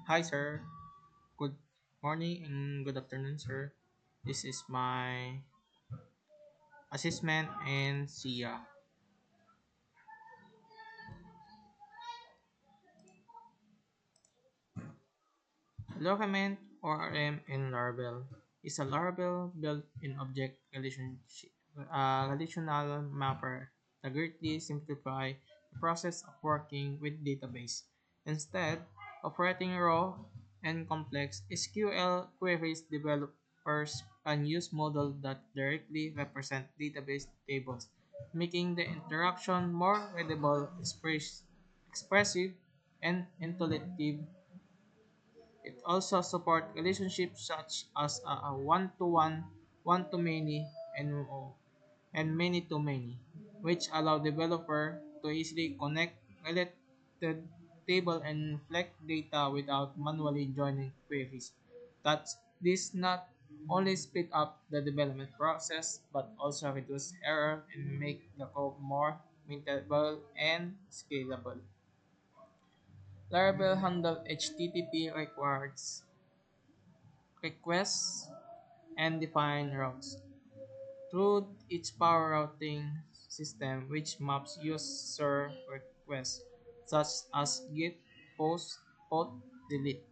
Hi, sir. Good morning and good afternoon, sir. This is my assessment and SIA. Document ORM in Laravel is a Laravel built-in object relational mapper that greatly simplify the process of working with database. Instead of writing raw and complex SQL queries, developers can use models that directly represent database tables, making the interaction more readable, expressive, and intuitive. It also supports relationships such as a one-to-one, one-to-many, and many-to-many, which allow developer to easily connect related table and flex data without manually joining queries. That this not only speed up the development process but also reduce error and make the code more maintainable and scalable. Laravel handle HTTP requests and define routes through its power routing system, which maps user requests such as get, post, put, delete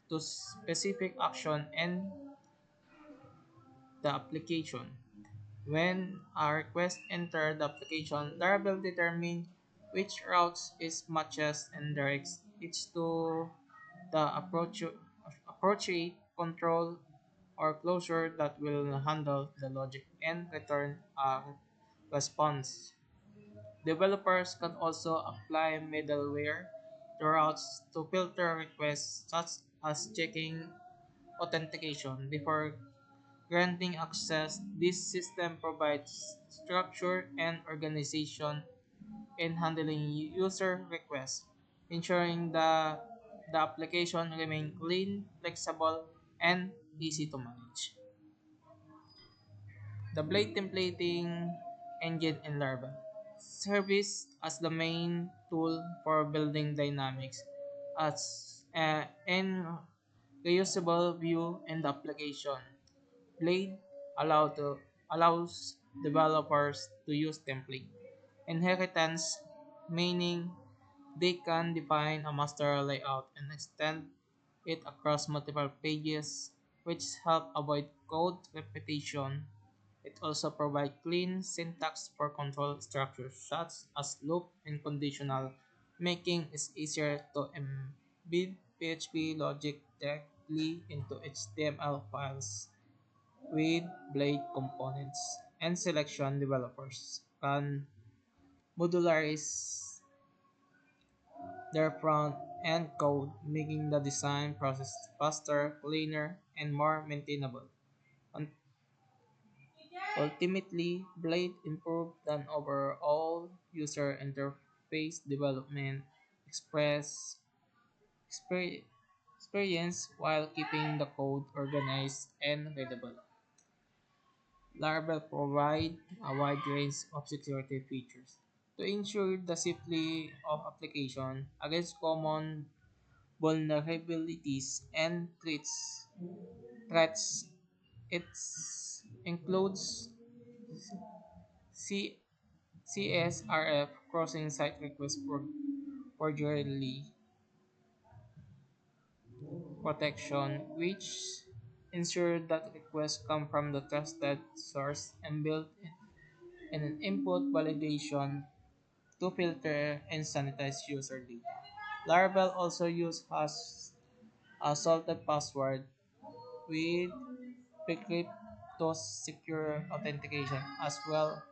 to specific action and the application. When a request enter the application, Laravel determine which routes is matches and directs it to the appropriate control or closure that will handle the logic and return a response. Developers can also apply middleware to routes to filter requests such as checking authentication before granting access. This system provides structure and organization in handling user requests, ensuring the application remain clean, flexible, and easy to manage. The blade templating engine in Laravel serves as the main tool for building dynamics as and reusable view in the application. Blade allows developers to use template inheritance, meaning they can define a master layout and extend it across multiple pages, which help avoid code repetition. It also provides clean syntax for control structures such as loop and conditional, making it easier to embed PHP logic directly into HTML files. With Blade components and selection, developers can modularize their front-end code, making the design process faster, cleaner, and more maintainable. Un- Ultimately, Blade improved an overall user interface development express exper- experience while keeping the code organized and readable. Laravel provides a wide range of security features to ensure the safety of application against common vulnerabilities and threats. It includes C- CSRF crossing site request forgery protection, which ensure that requests come from the trusted source and built in an input validation to filter and sanitize user data. Laravel also has a salted password with Precryptos secure authentication as well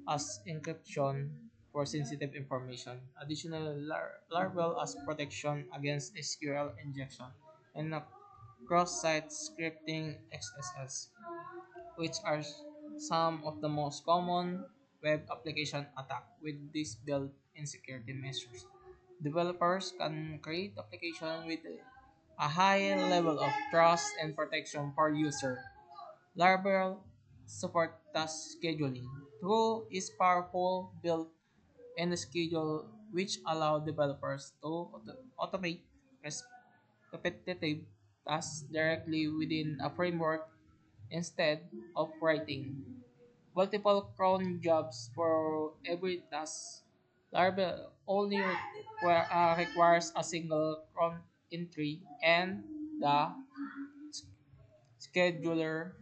as encryption for sensitive information. Additionally, Laravel has protection against SQL injection and cross-site scripting XSS, which are some of the most common web application attack with these built-in security measures. Developers can create application with a high level of trust and protection for user. Laravel support task scheduling through its powerful built-in schedule which allow developers to automate repetitive tasks directly within a framework instead of writing multiple cron jobs for every task. Laravel only requires a single cron entry, and the scheduler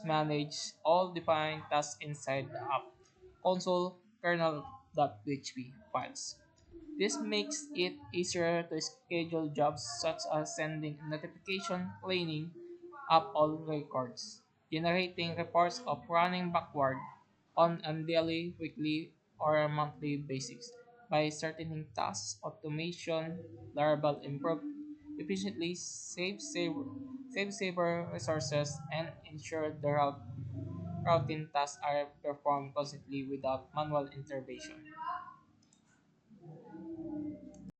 manages all defined tasks inside the app console kernel.php files. This makes it easier to schedule jobs such as sending notification, cleaning up all records, generating reports of running backward on a daily, weekly, or a monthly basis. By certain tasks, automation, Laravel improve efficiently, save resources, and ensure the routing tasks are performed constantly without manual intervention.